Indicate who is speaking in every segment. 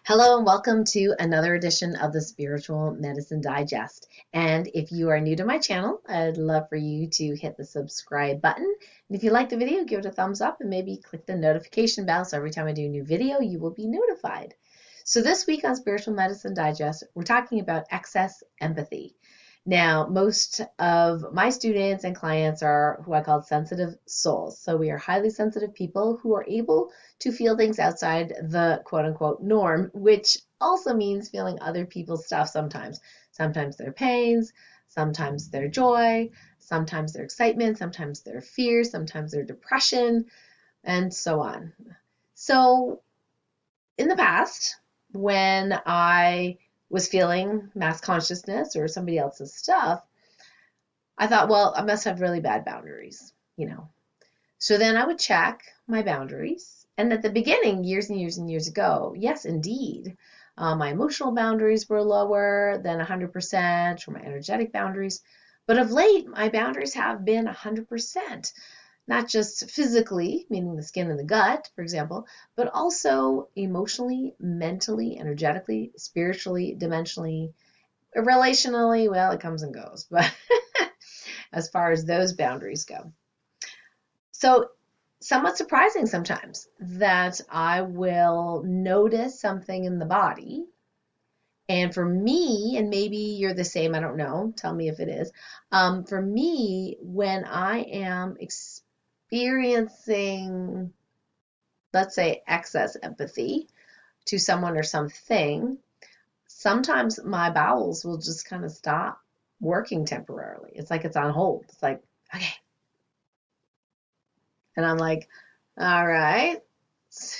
Speaker 1: Hello and welcome to another edition of the Spiritual Medicine Digest. And if you are new to my channel, I'd love for you to hit the subscribe button. And if you like the video, give it a thumbs up and maybe click the notification bell so every time I do a new video, you will be notified. So this week on Spiritual Medicine Digest, we're talking about excess empathy. Now, most of my students and clients are who I call sensitive souls. So we are highly sensitive people who are able to feel things outside the quote-unquote norm, which also means feeling other people's stuff sometimes. Sometimes their pains, sometimes their joy, sometimes their excitement, sometimes their fear, sometimes their depression, and so on. So in the past, when I was feeling mass consciousness or somebody else's stuff, I thought, well, I must have really bad boundaries, So then I would check my boundaries. And at the beginning, years and years and years ago, yes, indeed, my emotional boundaries were lower than 100%, or my energetic boundaries. But of late, my boundaries have been 100%. Not just physically, meaning the skin and the gut, for example, but also emotionally, mentally, energetically, spiritually, dimensionally, relationally. Well, it comes and goes, but as far as those boundaries go. So somewhat surprising sometimes that I will notice something in the body. And for me, and maybe you're the same, I don't know, tell me if it is. For me, when I am experiencing, let's say, excess empathy to someone or something, sometimes my bowels will just kind of stop working temporarily. It's like it's on hold. It's like, okay. And I'm like, all right,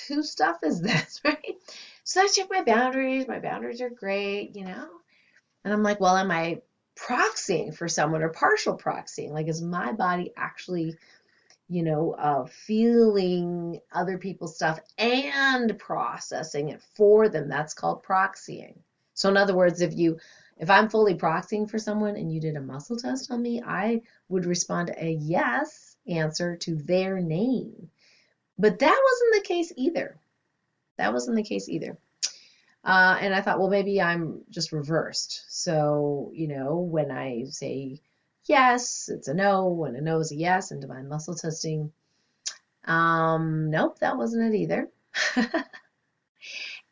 Speaker 1: whose stuff is this, right? So I check my boundaries. My boundaries are great, And I'm like, well, am I proxying for someone or partial proxying? Like, is my body actually feeling other people's stuff and processing it for them? That's called proxying. So in other words, if I'm fully proxying for someone and you did a muscle test on me, I would respond a yes answer to their name. But that wasn't the case either. That wasn't the case either. And I thought, well, maybe I'm just reversed. So, when I say yes, it's a no. When a no is a yes, and divine muscle testing, nope, that wasn't it either.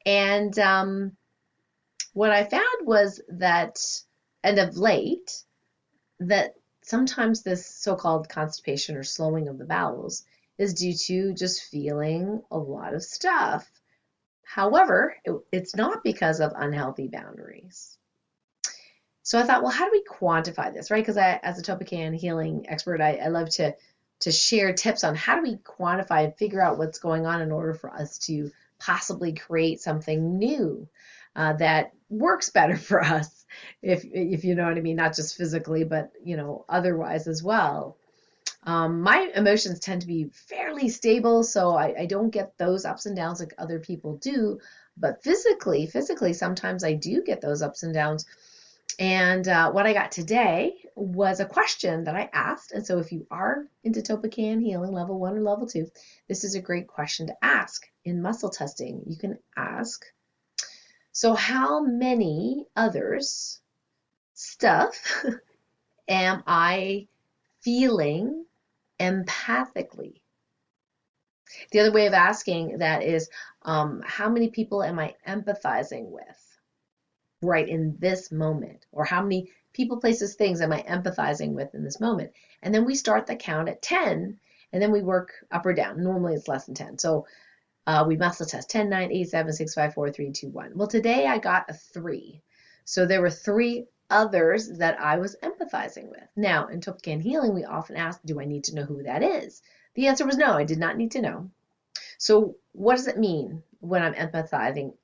Speaker 1: And what I found was that, and of late, that sometimes this so-called constipation or slowing of the bowels is due to just feeling a lot of stuff. However, it's not because of unhealthy boundaries. So I thought, well, how do we quantify this, right? Because as a TOLPAKAN healing expert, I love to share tips on how do we quantify and figure out what's going on in order for us to possibly create something new that works better for us, if you know what I mean, not just physically, but otherwise as well. My emotions tend to be fairly stable, so I don't get those ups and downs like other people do. But physically, sometimes I do get those ups and downs. And what I got today was a question that I asked. And so if you are into TOLPAKAN healing level 1 or level 2, this is a great question to ask. In muscle testing, you can ask, so how many others' stuff am I feeling empathically? The other way of asking that is, how many people am I empathizing with right in this moment? Or how many people, places, things am I empathizing with in this moment? And then we start the count at 10, and then we work up or down. Normally it's less than 10. So we muscle test 10, 9, 8, 7, 6, 5, 4, 3, 2, 1. Well, today I got a 3. So there were 3 others that I was empathizing with. Now, in TOLPAKAN healing, we often ask, do I need to know who that is? The answer was no, I did not need to know. So what does it mean when I'm empathizing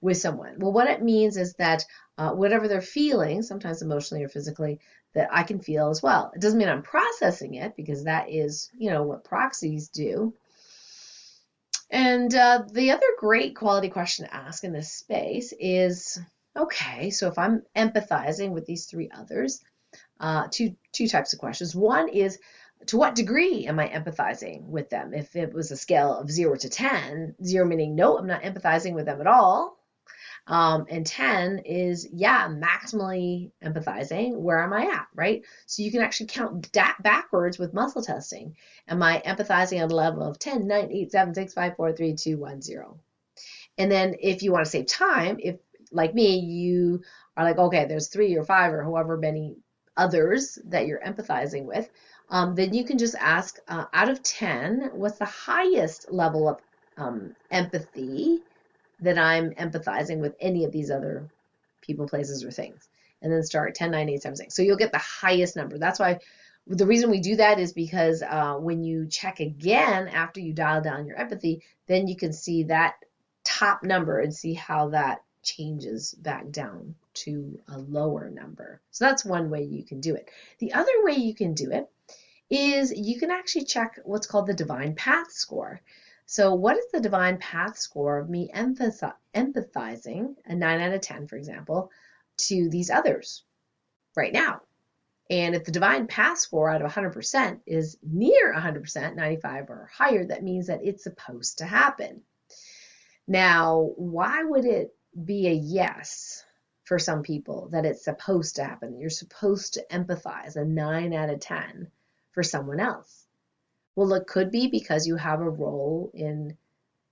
Speaker 1: with someone? Well, what it means is that whatever they're feeling, sometimes emotionally or physically, that I can feel as well. It doesn't mean I'm processing it, because that is, what proxies do. And the other great quality question to ask in this space is, okay, so if I'm empathizing with these 3 others, two types of questions. One is, to what degree am I empathizing with them? If it was a scale of 0 to 10, 0 meaning no, I'm not empathizing with them at all. And 10 is, yeah, maximally empathizing. Where am I at, right? So you can actually count that backwards with muscle testing. Am I empathizing at a level of 10, 9, 8, 7, 6, 5, 4, 3, 2, 1, 0? And then if you want to save time, if like me, you are like, okay, there's 3 or 5 or however many others that you're empathizing with, then you can just ask, out of 10, what's the highest level of empathy that I'm empathizing with any of these other people, places, or things? And then start 10, 9, 8, 7, 6. So you'll get the highest number. That's why the reason we do that is because when you check again after you dial down your empathy, then you can see that top number and see how that changes back down to a lower number. So that's one way you can do it. The other way you can do it is you can actually check what's called the Divine Path Score. So what is the Divine Path Score of me empathizing, a 9 out of 10, for example, to these others right now? And if the Divine Path Score out of 100% is near 100%, 95 or higher, that means that it's supposed to happen. Now, why would it be a yes for some people that it's supposed to happen? You're supposed to empathize, a 9 out of 10 for someone else. Well, it could be because you have a role in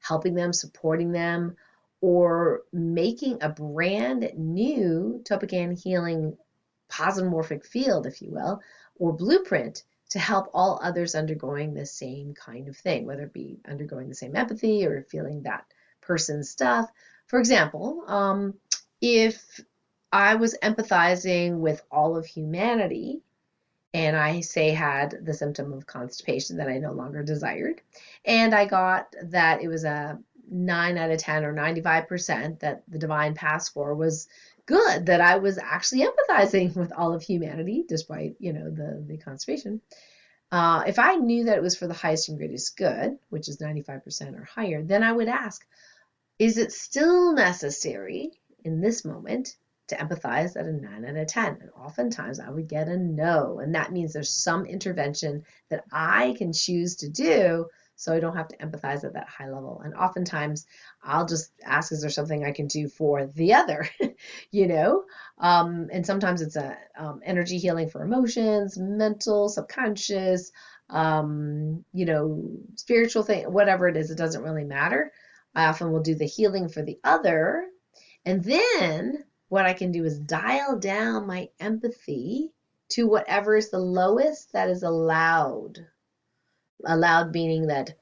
Speaker 1: helping them, supporting them, or making a brand new TOLPAKAN healing positive field, if you will, or blueprint to help all others undergoing the same kind of thing, whether it be undergoing the same empathy or feeling that person's stuff. For example, if I was empathizing with all of humanity and I say had the symptom of constipation that I no longer desired, and I got that it was a 9 out of 10 or 95% that the Divine Path Score was good, that I was actually empathizing with all of humanity despite, the constipation. If I knew that it was for the highest and greatest good, which is 95% or higher, then I would ask, is it still necessary in this moment to empathize at a 9 out of 10? And oftentimes I would get a no. And that means there's some intervention that I can choose to do so I don't have to empathize at that high level. And oftentimes I'll just ask, is there something I can do for the other? And sometimes it's a energy healing for emotions, mental, subconscious, spiritual thing, whatever it is, it doesn't really matter. I often will do the healing for the other. And then what I can do is dial down my empathy to whatever is the lowest that is allowed. Allowed meaning that,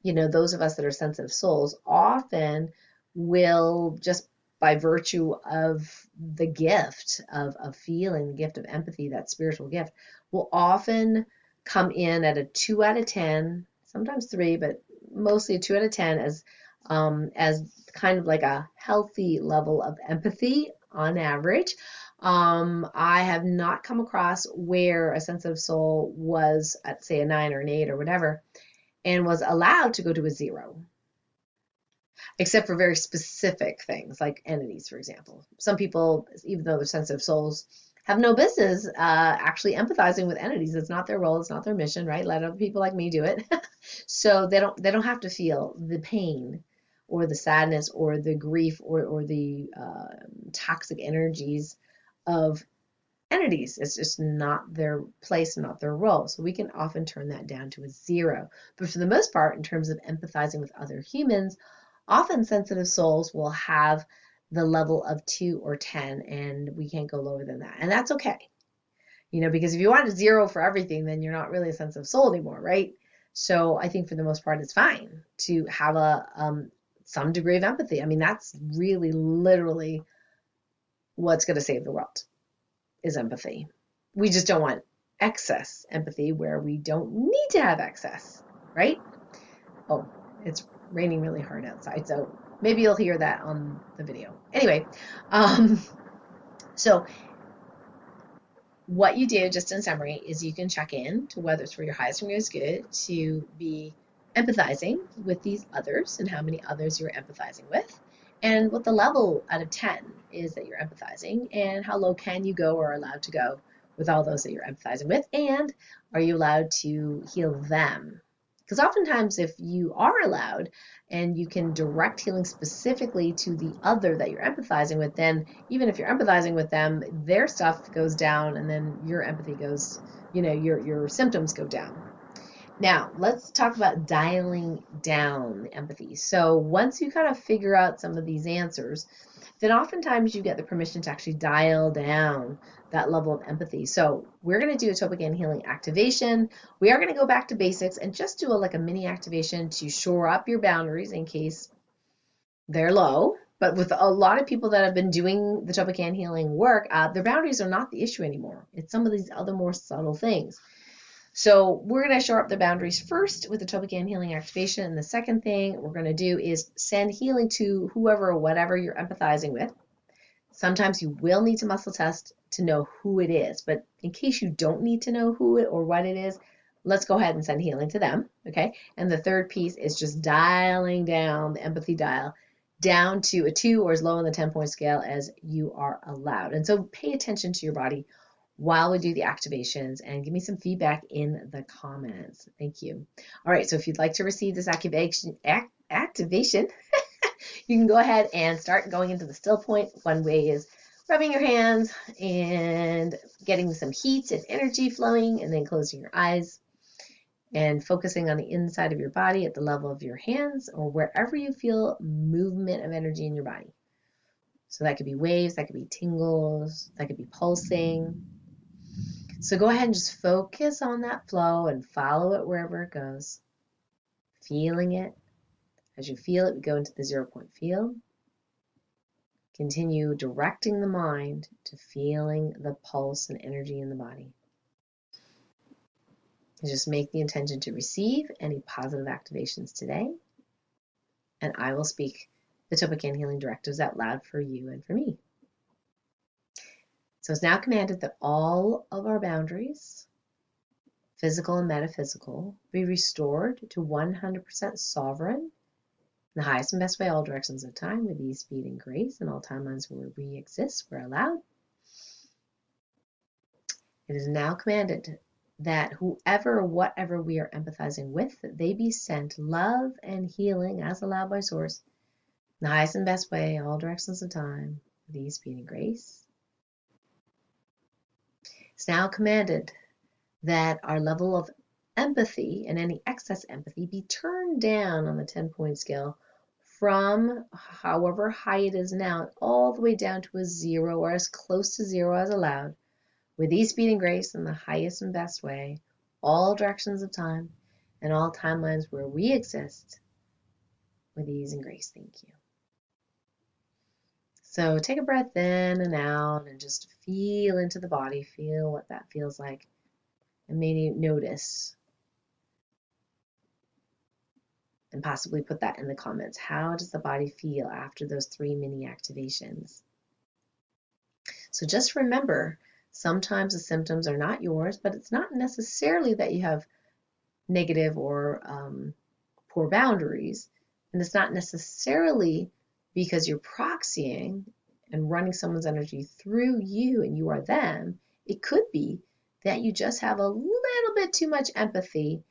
Speaker 1: those of us that are sensitive souls often will, just by virtue of the gift of feeling, the gift of empathy, that spiritual gift, will often come in at a 2 out of 10, sometimes 3, but mostly a 2 out of 10 as kind of like a healthy level of empathy on average. I have not come across where a sensitive soul was at, say, a 9 or an 8 or whatever, and was allowed to go to a 0, except for very specific things like entities, for example. Some people, even though they're sensitive souls, have no business actually empathizing with entities. It's not their role, it's not their mission, right? Let other people like me do it. So they don't have to feel the pain or the sadness or the grief or the toxic energies of entities. It's just not their place, not their role. So we can often turn that down to a 0. But for the most part, in terms of empathizing with other humans, often sensitive souls will have the level of 2 or 10, and we can't go lower than that. And that's okay. Because if you want a 0 for everything, then you're not really a sensitive soul anymore, right? So I think for the most part, it's fine to have some degree of empathy. I mean, that's really literally what's going to save the world, is empathy. We just don't want excess empathy where we don't need to have excess, right? Oh, it's raining really hard outside, so maybe you'll hear that on the video. Anyway, so what you do, just in summary, is you can check in to whether it's for your highest and greatest good to be empathizing with these others and how many others you're empathizing with, and what the level out of 10 is that you're empathizing, and how low can you go or are allowed to go with all those that you're empathizing with? And are you allowed to heal them? Because oftentimes if you are allowed and you can direct healing specifically to the other that you're empathizing with, then even if you're empathizing with them, their stuff goes down and then your empathy goes, your symptoms go down. Now, let's talk about dialing down the empathy. So once you kind of figure out some of these answers, then oftentimes you get the permission to actually dial down that level of empathy. So we're going to do a TOLPAKAN Healing activation. We are going to go back to basics and just do a mini activation to shore up your boundaries in case they're low. But with a lot of people that have been doing the TOLPAKAN Healing work, their boundaries are not the issue anymore. It's some of these other more subtle things. So we're going to shore up the boundaries first with the TOLPAKAN Healing activation. And the second thing we're going to do is send healing to whoever or whatever you're empathizing with. Sometimes you will need to muscle test to know who it is. But in case you don't need to know who it or what it is, let's go ahead and send healing to them. Okay. And the third piece is just dialing down the empathy dial down to a 2 or as low on the 10-point scale as you are allowed. And so pay attention to your body while we do the activations and give me some feedback in the comments. Thank you. All right, so if you'd like to receive this activation, you can go ahead and start going into the still point. One way is rubbing your hands and getting some heat and energy flowing, and then closing your eyes and focusing on the inside of your body at the level of your hands or wherever you feel movement of energy in your body. So that could be waves, that could be tingles, that could be pulsing. So go ahead and just focus on that flow and follow it wherever it goes. Feeling it. As you feel it, we go into the 0-point field. Continue directing the mind to feeling the pulse and energy in the body. And just make the intention to receive any positive activations today. And I will speak the TOLPAKAN Healing directives out loud for you and for me. So it's now commanded that all of our boundaries, physical and metaphysical, be restored to 100% sovereign in the highest and best way, all directions of time, with ease, speed, and grace, and all timelines where we exist, we're allowed. It is now commanded that whoever or whatever we are empathizing with, that they be sent love and healing as allowed by Source in the highest and best way, all directions of time, with ease, speed, and grace. It's now commanded that our level of empathy and any excess empathy be turned down on the 10-point scale from however high it is now all the way down to a 0 or as close to 0 as allowed, with ease, speed, and grace in the highest and best way, all directions of time and all timelines where we exist, with ease and grace. Thank you. So take a breath in and out and just feel into the body, feel what that feels like, and maybe notice and possibly put that in the comments. How does the body feel after those 3 mini activations? So just remember, sometimes the symptoms are not yours, but it's not necessarily that you have negative or poor boundaries, and it's not necessarily because you're proxying and running someone's energy through you and you are them. It could be that you just have a little bit too much empathy,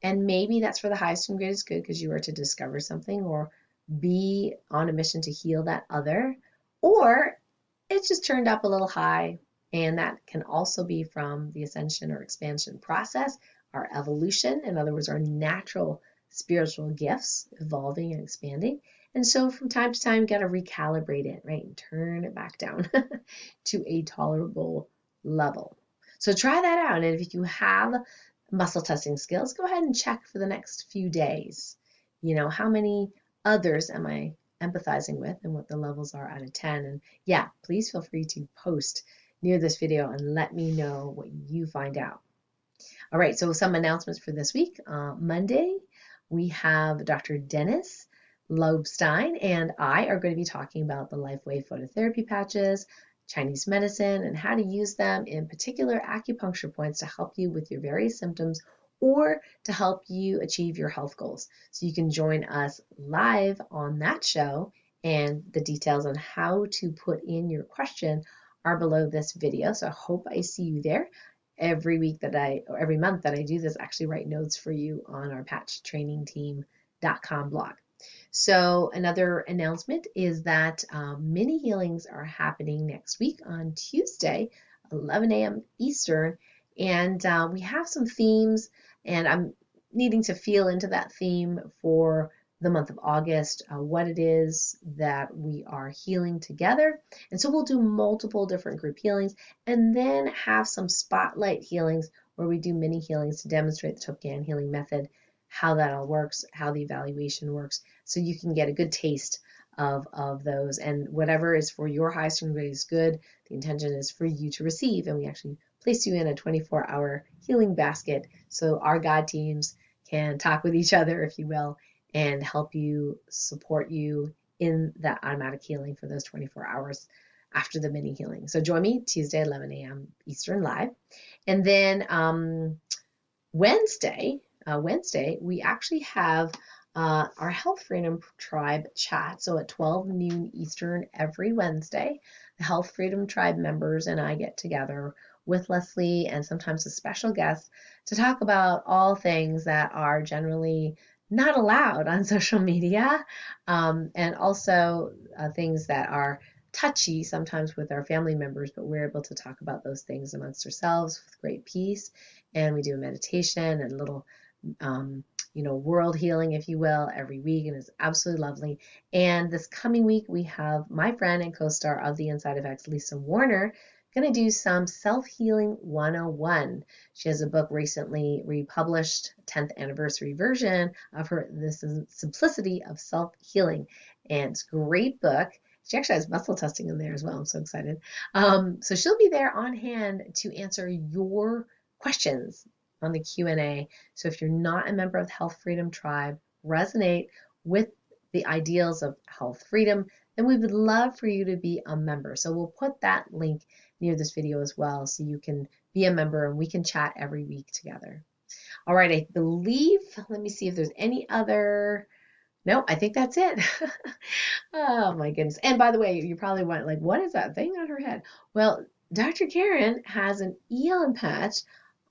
Speaker 1: and maybe that's for the highest and greatest good because you are to discover something or be on a mission to heal that other, or it's just turned up a little high, and that can also be from the ascension or expansion process, our evolution, in other words, our natural spiritual gifts evolving and expanding. And so from time to time, you got to recalibrate it, right? And turn it back down to a tolerable level. So try that out. And if you have muscle testing skills, go ahead and check for the next few days. How many others am I empathizing with and what the levels are out of 10? And yeah, please feel free to post near this video and let me know what you find out. All right, so some announcements for this week. Monday, we have Dr. Dennis Lobstein and I are going to be talking about the LifeWave phototherapy patches, Chinese medicine, and how to use them in particular acupuncture points to help you with your various symptoms or to help you achieve your health goals. So you can join us live on that show, and the details on how to put in your question are below this video. So I hope I see you there. Every week that or every month that I do this, I actually write notes for you on our patchtrainingteam.com blog. So another announcement is that mini healings are happening next week on Tuesday, 11 a.m. Eastern, and we have some themes, and I'm needing to feel into that theme for the month of August, what it is that we are healing together. And so we'll do multiple different group healings and then have some spotlight healings where we do mini healings to demonstrate the TOLPAKAN healing method, how that all works, how the evaluation works, so you can get a good taste of those. And whatever is for your highest and greatest good, the intention is for you to receive. And we actually place you in a 24-hour healing basket so our God teams can talk with each other, if you will, and help you, support you in that automatic healing for those 24 hours after the mini healing. So join me Tuesday, 11 a.m. Eastern live. And then Wednesday, we actually have our Health Freedom Tribe chat. So at 12 noon Eastern every Wednesday, the Health Freedom Tribe members and I get together with Leslie and sometimes a special guest to talk about all things that are generally not allowed on social media, and also things that are touchy sometimes with our family members, but we're able to talk about those things amongst ourselves with great peace. And we do a meditation and a little world healing, if you will, every week, and it's absolutely lovely. And this coming week, we have my friend and co-star of The Inside Effects, Lisa Warner, going to do some self-healing 101. She has a book recently republished, 10th anniversary version of her This is Simplicity of Self-Healing, and it's a great book. She actually has muscle testing in there as well. I'm so excited. So she'll be there on hand to answer your questions on the Q&A. So if you're not a member of the Health Freedom Tribe, resonate with the ideals of health freedom, then we would love for you to be a member. So we'll put that link near this video as well so you can be a member and we can chat every week together. All right, I believe, let me see if there's any other. No, I think that's it. Oh my goodness. And by the way, you probably went like, what is that thing on her head? Well, Dr. Karen has an 𝗟𝗚𝗚𝗛𝗡 patch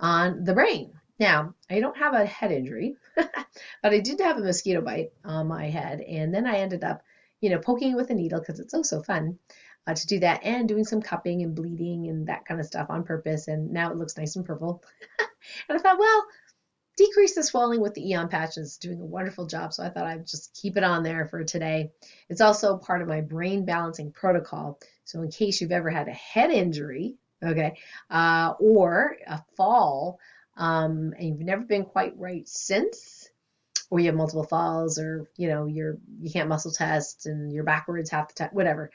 Speaker 1: on the brain. Now, I don't have a head injury, but I did have a mosquito bite on my head. And then I ended up, poking it with a needle because it's so fun to do that, and doing some cupping and bleeding and that kind of stuff on purpose. And now it looks nice and purple. And I thought, well, decrease the swelling with the 𝗟𝗚𝗚𝗛 patch is doing a wonderful job, so I thought I'd just keep it on there for today. It's also part of my brain balancing protocol, so in case you've ever had a head injury, okay, or a fall, and you've never been quite right since, or you have multiple falls, or you can't muscle test and you're backwards half the time, whatever,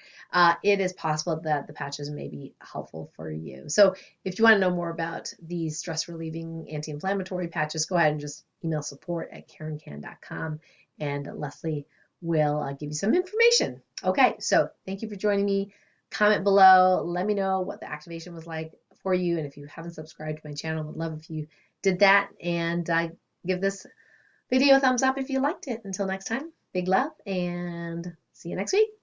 Speaker 1: it is possible that the patches may be helpful for you. So if you want to know more about these stress relieving anti-inflammatory patches, go ahead and just email support@KarenKan.com and Leslie will give you some information. Okay, so thank you for joining me. Comment below, let me know what the activation was like for you, and if you haven't subscribed to my channel, I would love if you did that, and give this video a thumbs up if you liked it. Until next time, big love and see you next week.